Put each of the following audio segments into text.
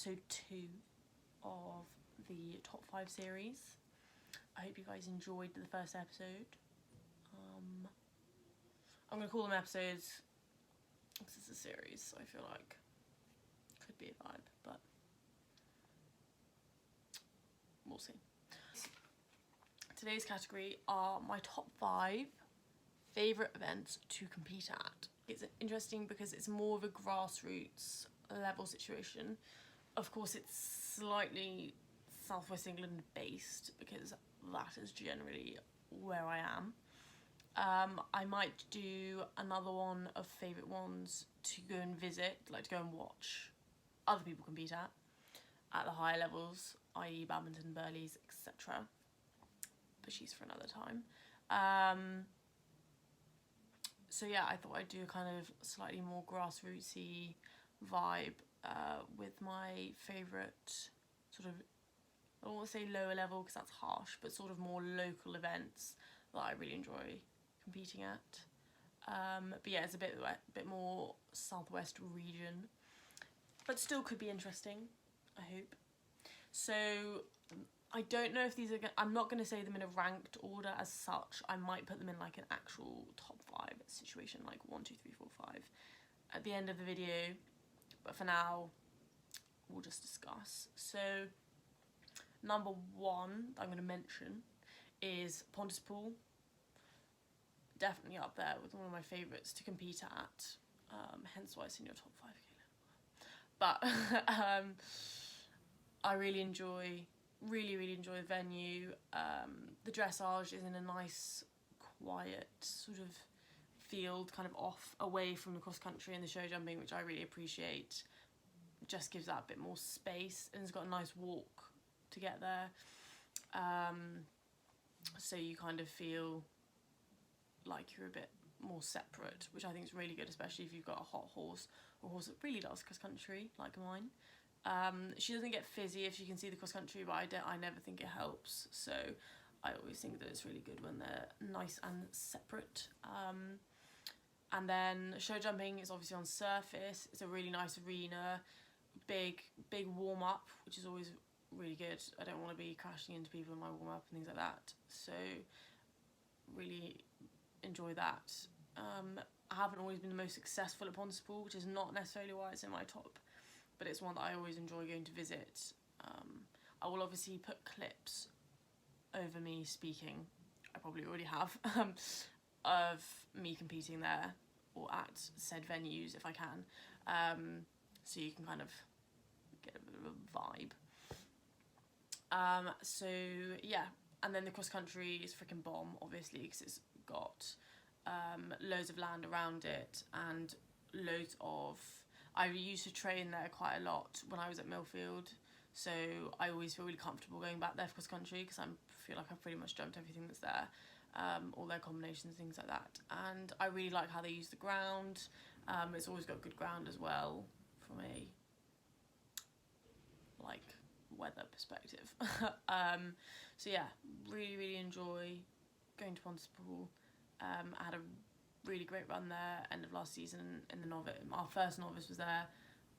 episode 2 of the top 5 series. I hope you guys enjoyed the first episode. I'm going to call them episodes because it's a series, so I feel like could be a vibe, but we'll see. Today's category are my top 5 favourite events to compete at. It's interesting because it's more of a grassroots level situation. Of course, it's slightly Southwest England based because that is generally where I am. I might do another one of favourite ones to go and visit, like to go and watch other people compete at the higher levels, i.e. badminton, burleys, etc. But she's for another time. So yeah, I thought I'd do a kind of slightly more grassrootsy vibe with my favourite sort of, I don't want to say lower level because that's harsh, but sort of more local events that I really enjoy competing at. But yeah, it's a bit more southwest region, but still could be interesting, I hope. So I don't know if these are I'm not going to say them in a ranked order as such. I might put them in like an actual top 5 situation, like 1, 2, 3, 4, 5 at the end of the video, but for now we'll just discuss. So number 1 that I'm going to mention is Pontypool. Definitely up there with one of my favourites to compete at, hence why it's in your top 5, Kayla. But I really enjoy the venue. The dressage is in a nice, quiet sort of field, kind of away from the cross country and the show jumping, which I really appreciate. It just gives that a bit more space, and it's got a nice walk to get there. So you kind of feel like you're a bit more separate, which I think is really good, especially if you've got a hot horse or a horse that really loves cross country, like mine. She doesn't get fizzy if she can see the cross country, but I never think it helps. So I always think that it's really good when they're nice and separate. And then show jumping is obviously on surface. It's a really nice arena, big warm up, which is always really good. I don't want to be crashing into people in my warm up and things like that. So really enjoy that. I haven't always been the most successful at Pontypool, which is not necessarily why it's in my top, but it's one that I always enjoy going to visit. I will obviously put clips over me speaking, I probably already have, of me competing there or at said venues if I can, so you can kind of get a bit of a vibe. So yeah, and then the cross country is freaking bomb, obviously, because it's got loads of land around it and loads of, I used to train there quite a lot when I was at Millfield, so I always feel really comfortable going back there for cross country because I feel like I've pretty much jumped everything that's there, all their combinations, things like that. And I really like how they use the ground. It's always got good ground as well from a like weather perspective. So yeah, really enjoy going to Pontypool. I had a really great run there end of last season in the novice. Our first novice was there.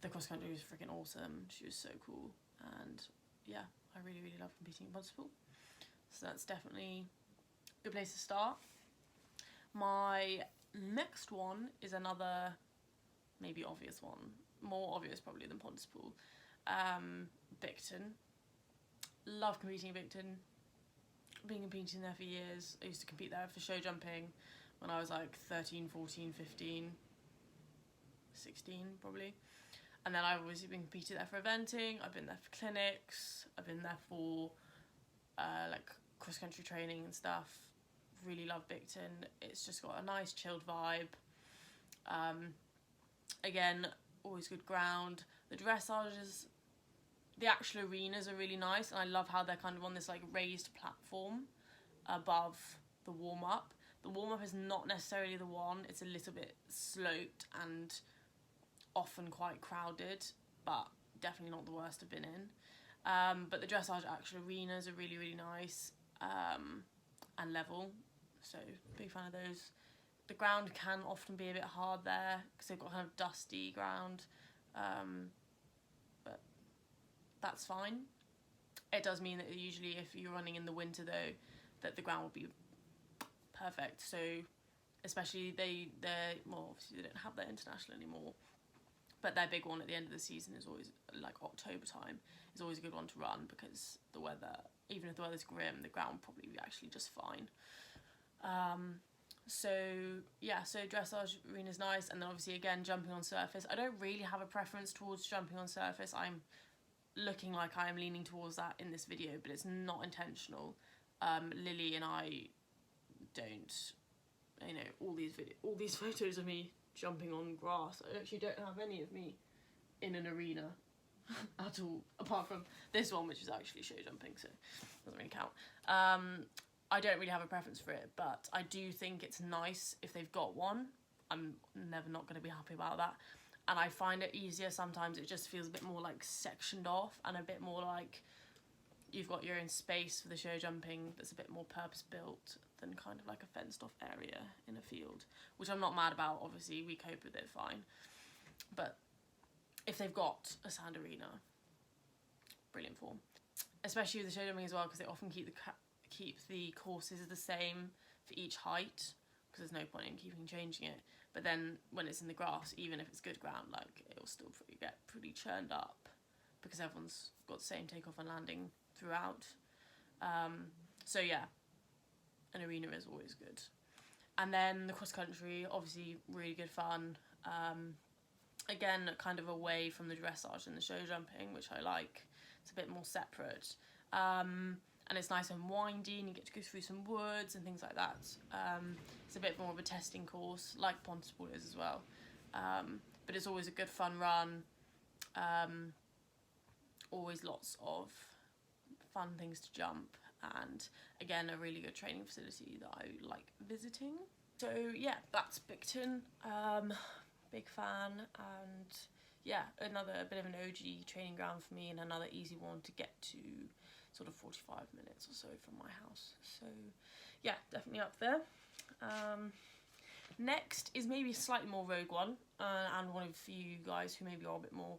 The cross country was freaking awesome. She was so cool, and yeah, I really love competing at Pontypool. So that's definitely a good place to start. My next one is another maybe obvious one, more obvious probably than Pontypool. Picton. Love competing at Picton. Been competing there for years. I used to compete there for show jumping when I was like 13, 14, 15, 16 probably. And then I've obviously been competing there for eventing. I've been there for clinics. I've been there for like cross country training and stuff. Really love Picton. It's just got a nice chilled vibe. Again, always good ground. The dressages, the actual arenas are really nice, and I love how they're kind of on this like raised platform above the warm-up. The warm-up is not necessarily the one. It's a little bit sloped and often quite crowded, but definitely not the worst I've been in. But the dressage actual arenas are really nice, and level, so big fan of those. The ground can often be a bit hard there because they've got kind of dusty ground, but that's fine. It does mean that usually if you're running in the winter though, that the ground will be perfect. So especially they're well, obviously they don't have their international anymore, but their big one at the end of the season is always like October time. Is always a good one to run because the weather, even if the weather's grim, the ground will probably be actually just fine. So yeah, so dressage arena is nice, and then obviously again jumping on surface. I don't really have a preference towards jumping on surface. I'm looking like I am leaning towards that in this video, but it's not intentional. Lily and I don't, you know, all these photos of me jumping on grass. I actually don't have any of me in an arena at all, apart from this one, which is actually show jumping, so it doesn't really count. I don't really have a preference for it, but I do think it's nice if they've got one. I'm never not going to be happy about that. And I find it easier sometimes. It just feels a bit more like sectioned off and a bit more like you've got your own space for the show jumping that's a bit more purpose built than kind of like a fenced off area in a field, which I'm not mad about. Obviously we cope with it fine, but if they've got a sand arena, brilliant form, especially with the show jumping as well, because they often keep the courses the same for each height, because there's no point in keeping changing it. But then when it's in the grass, even if it's good ground, like it'll still get pretty churned up because everyone's got the same takeoff and landing throughout. So yeah, an arena is always good. And then the cross country, obviously really good fun. Again, kind of away from the dressage and the show jumping, which I like. It's a bit more separate. And it's nice and windy, and you get to go through some woods and things like that. It's a bit more of a testing course, like Pontypool is as well. But it's always a good fun run. Always lots of fun things to jump, and again, a really good training facility that I like visiting. So yeah, that's Picton. Big fan, and yeah, another bit of an OG training ground for me, and another easy one to get to, sort of 45 minutes or so from my house. So yeah, definitely up there. Next is maybe a slightly more rogue one, and one of you guys who maybe are a bit more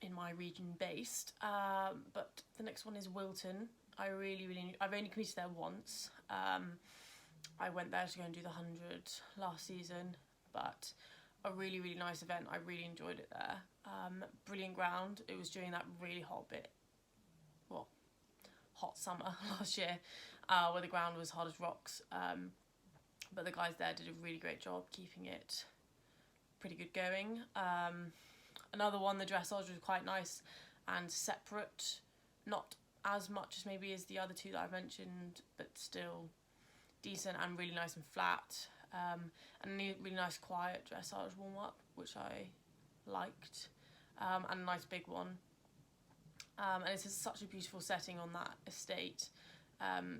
in my region based, but the next one is Wilton. I've only competed there once. I went there to go and do the 100 last season, but a really, really nice event. I really enjoyed it there. Brilliant ground. It was during that really hot summer last year, where the ground was hard as rocks. But the guys there did a really great job keeping it pretty good going. Another one, the dressage was quite nice and separate, not as much as maybe as the other two that I've mentioned, but still decent and really nice and flat. And a really nice quiet dressage warm-up, which I liked, and a nice big one. And it's just such a beautiful setting on that estate,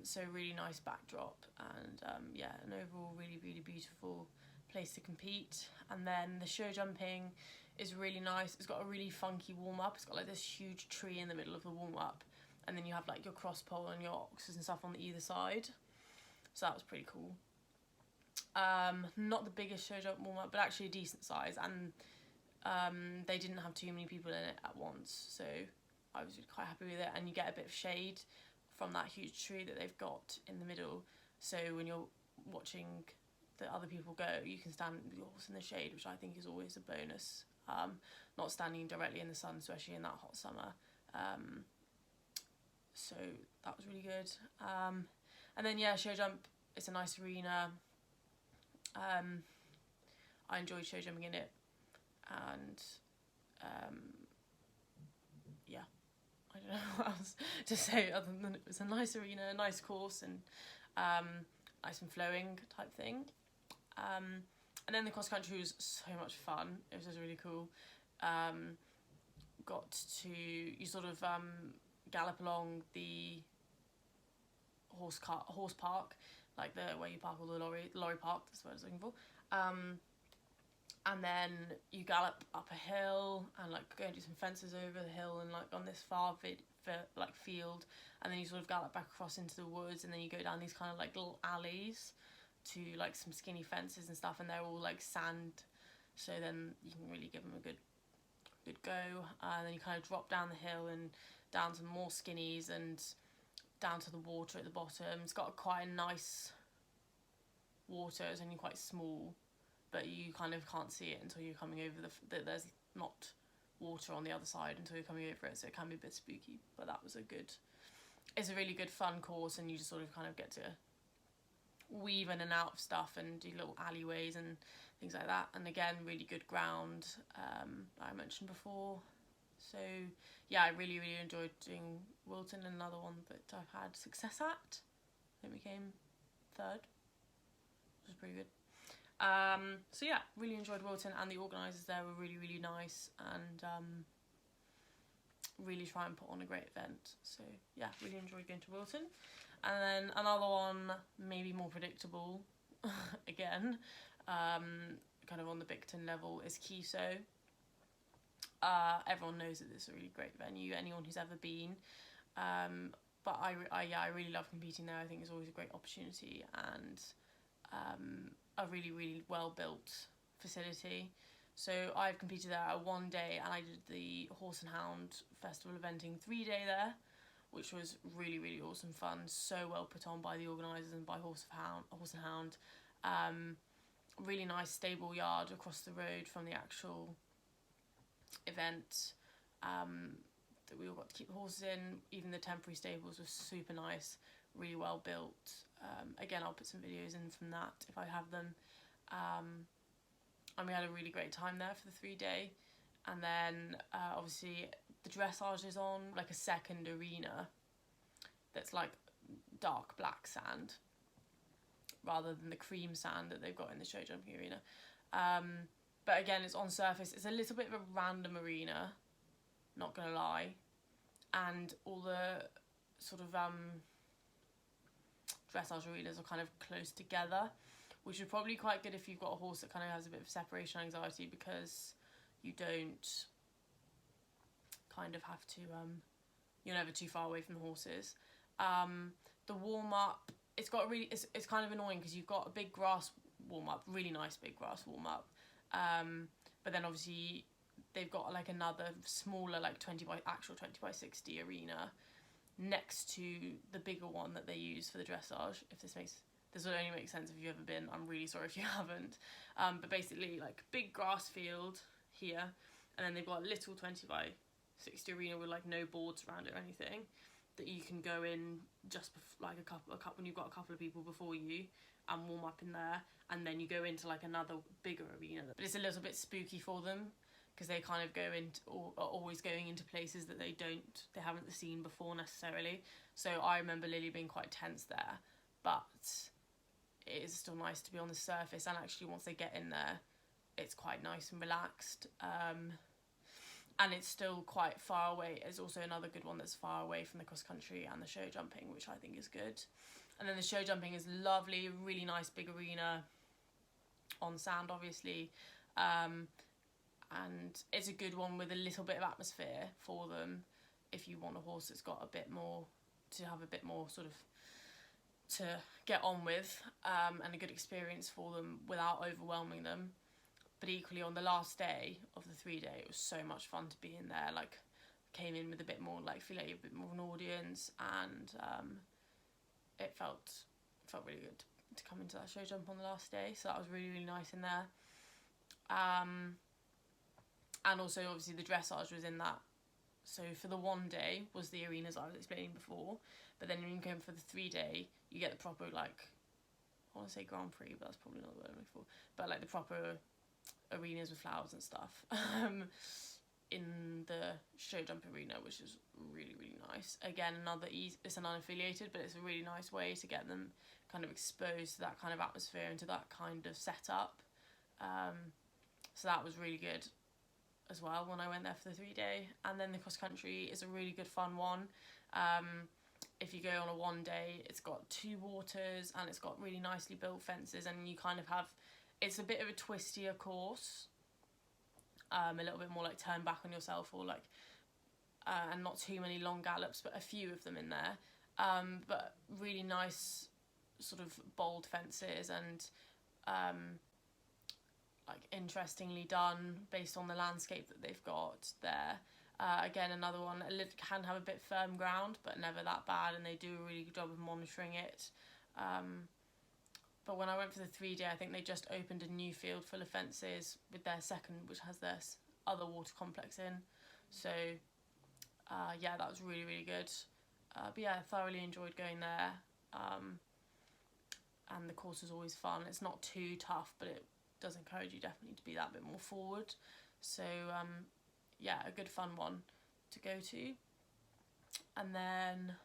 so really nice backdrop, and yeah, an overall really, really beautiful place to compete. And then the show jumping is really nice. It's got a really funky warm-up. It's got like this huge tree in the middle of the warm-up, and then you have like your cross pole and your oxes and stuff on either side, so that was pretty cool. Not the biggest show jump warm-up, but actually a decent size, and they didn't have too many people in it at once, so I was quite happy with it. And you get a bit of shade from that huge tree that they've got in the middle, so when you're watching the other people go, you can stand with your horse in the shade, which I think is always a bonus. Not standing directly in the sun, especially in that hot summer. So that was really good. And then yeah, show jump, it's a nice arena. I enjoyed show jumping in it, and yeah, I don't know what else to say other than it was a nice arena, a nice course, and nice and flowing type thing. And then the cross country was so much fun. It was just really cool. You sort of gallop along the horse park, like where you park all the lorry park, that's what I was looking for. And then you gallop up a hill and like go and do some fences over the hill and like on this far field, and then you sort of gallop back across into the woods, and then you go down these kind of like little alleys to like some skinny fences and stuff, and they're all like sand, so then you can really give them a good good go. And then you kind of drop down the hill and down to more skinnies and down to the water at the bottom. It's got quite a nice water. It's only quite small, but you kind of can't see it until you're coming over there's not water on the other side until you're coming over it, so it can be a bit spooky. But that was it's a really good fun course, and you just sort of kind of get to weave in and out of stuff and do little alleyways and things like that. And again, really good ground, I mentioned before. So yeah, I really enjoyed doing Wilton. Another one that I've had success at. I think we came third, which was pretty good. So yeah, really enjoyed Wilton, and the organisers there were really nice, and really try and put on a great event. So yeah, really enjoyed going to Wilton. And then another one, maybe more predictable, again, kind of on the Picton level, is Kiso. Everyone knows that it's a really great venue, anyone who's ever been. But I really love competing there. I think it's always a great opportunity, and a really well built facility. So I've competed there at 1 day, and I did the Horse and Hound Festival eventing 3-day there, which was really awesome fun. So well put on by the organisers and by Horse and Hound. Really nice stable yard across the road from the actual event, that we all got to keep the horses in. Even the temporary stables were super nice, really well built. Again, I'll put some videos in from that if I have them. And we had a really great time there for the 3-day. And then obviously the dressage is on, like a second arena that's like dark black sand rather than the cream sand that they've got in the show jumping arena. But again, it's on surface. It's a little bit of a random arena, not gonna lie. And all the sort of dressage arenas are kind of close together, which is probably quite good if you've got a horse that kind of has a bit of separation anxiety, because you don't kind of have to, you're never too far away from the horses. The warm-up, it's kind of annoying because you've got a big grass warm-up, really nice big grass warm-up, but then obviously they've got like another smaller, like 20 by 60 arena next to the bigger one that they use for the dressage. This will only make sense if you've ever been. I'm really sorry if you haven't. But basically, like, big grass field here, and then they've got a little 20 by 60 arena with like no boards around it or anything, that you can go in just like a couple when you've got a couple of people before you, and warm up in there, and then you go into like another bigger arena. But it's a little bit spooky for them, because they kind of go into, or are always going into places that they haven't seen before necessarily. So I remember Lily being quite tense there, but it is still nice to be on the surface, and actually once they get in there, it's quite nice and relaxed. And it's still quite far away. There's also another good one that's far away from the cross country and the show jumping, which I think is good. And then the show jumping is lovely, really nice big arena on sand, obviously. And it's a good one with a little bit of atmosphere for them if you want a horse that's got a bit more, to have a bit more sort of to get on with, and a good experience for them without overwhelming them. But equally, on the last day of the 3-day, it was so much fun to be in there. Like, came in with a bit more, like, feel like a bit more of an audience, and it felt really good to come into that show jump on the last day. So that was really nice in there. And also, obviously, the dressage was in that. So for the 1 day was the arenas I was explaining before, but then when you go for the 3-day, you get the proper, like, I want to say Grand Prix, but that's probably not the word I'm looking for, but like the proper arenas with flowers and stuff in the show jump arena, which is really nice. Again, it's an unaffiliated, but it's a really nice way to get them kind of exposed to that kind of atmosphere and to that kind of setup. So that was really good as well when I went there for the 3-day. And then the cross country is a really good fun one. If you go on a 1 day, it's got 2 waters, and it's got really nicely built fences, and you kind of have, it's a bit of a twistier course, a little bit more like turn back on yourself, or like, and not too many long gallops, but a few of them in there, but really nice sort of bold fences, and like interestingly done based on the landscape that they've got there. Again, another one that can have a bit firm ground, but never that bad, and they do a really good job of monitoring it. But when I went for the 3-day, I think they just opened a new field full of fences with their second, which has their other water complex in. So yeah, that was really, really good. But yeah, I thoroughly enjoyed going there. And the course is always fun. It's not too tough, but it does encourage you definitely to be that bit more forward. So yeah, a good fun one to go to. And then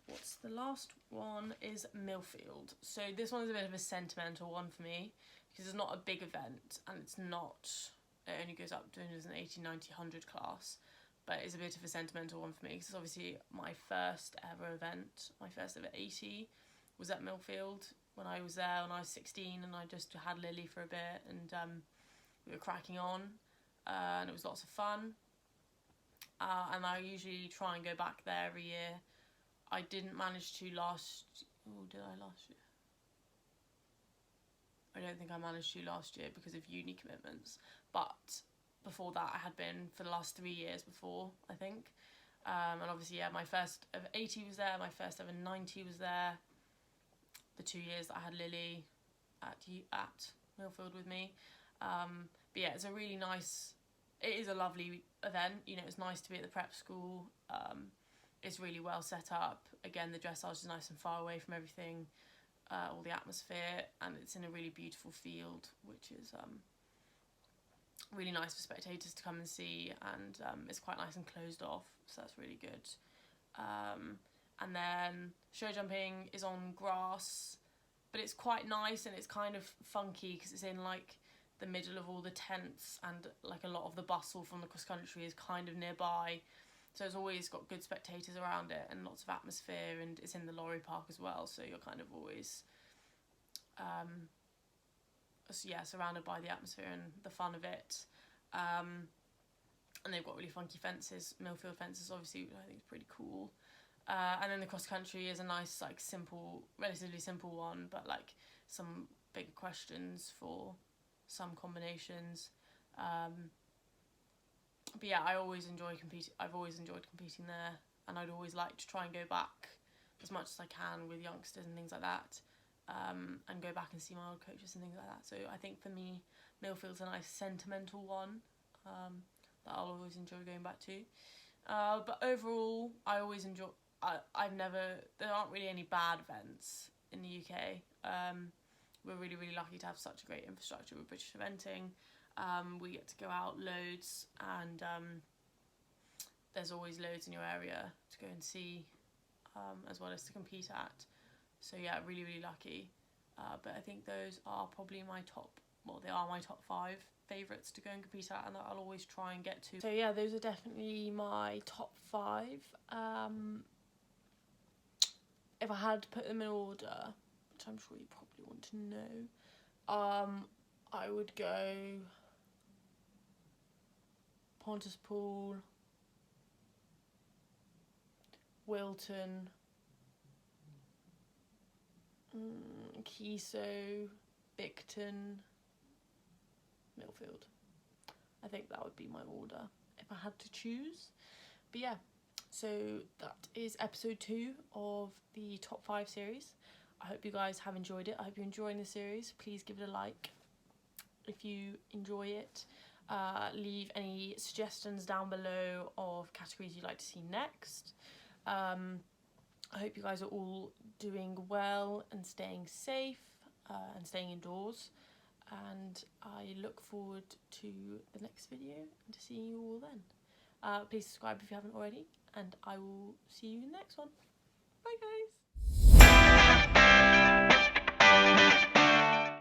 what's the last one is Millfield. So this one is a bit of a sentimental one for me because it's not a big event, and it's not, it only goes up to an 80, 90, 100 class, but it's a bit of a sentimental one for me because it's obviously my first ever event. My first ever 80 was at Millfield when I was there when I was 16, and I just had Lily for a bit, and we were cracking on, and it was lots of fun. And I usually try and go back there every year. I didn't manage to did I last year? I don't think I managed to last year because of uni commitments, but before that I had been for the last 3 years before, I think. And obviously, yeah, my first ever 80 was there, my first ever 90 was there. The 2 years that I had Lily at Millfield with me. But yeah, it's a really nice, it is a lovely event, you know, it's nice to be at the prep school. It's really well set up. Again, the dressage is nice and far away from everything, all the atmosphere, and it's in a really beautiful field, which is really nice for spectators to come and see, and it's quite nice and closed off, so that's really good. And then show jumping is on grass, but it's quite nice and it's kind of funky because it's in like the middle of all the tents, and like a lot of the bustle from the cross country is kind of nearby. So it's always got good spectators around it and lots of atmosphere, and it's in the lorry park as well, so you're kind of always surrounded by the atmosphere and the fun of it. And they've got really funky fences. Millfield fences, obviously, I think is pretty cool. And then the cross country is a nice, like, simple, relatively simple one, but like some bigger questions for some combinations. But yeah, I always enjoy competing. I've always enjoyed competing there, and I'd always like to try and go back as much as I can with youngsters and things like that, and go back and see my old coaches and things like that. So I think for me, Millfield's a nice sentimental one that I'll always enjoy going back to. But overall, I always enjoy. There aren't really any bad events in the UK. We're really, really lucky to have such a great infrastructure with British eventing. We get to go out loads, and there's always loads in your area to go and see, as well as to compete at. So yeah, really, really lucky. But I think those are probably my top 5 favourites to go and compete at, and that I'll always try and get to. So yeah, those are definitely my top 5. If I had to put them in order, which I'm sure you probably want to know, I would go Pontypool, Wilton, Keeso, Picton, Millfield. I think that would be my order if I had to choose. But yeah, so that is episode 2 of the top 5 series. I hope you guys have enjoyed it. I hope you're enjoying the series. Please give it a like if you enjoy it. Leave any suggestions down below of categories you'd like to see next. I hope you guys are all doing well and staying safe and staying indoors. And I look forward to the next video and to seeing you all then. Please subscribe if you haven't already, and I will see you in the next one. Bye guys!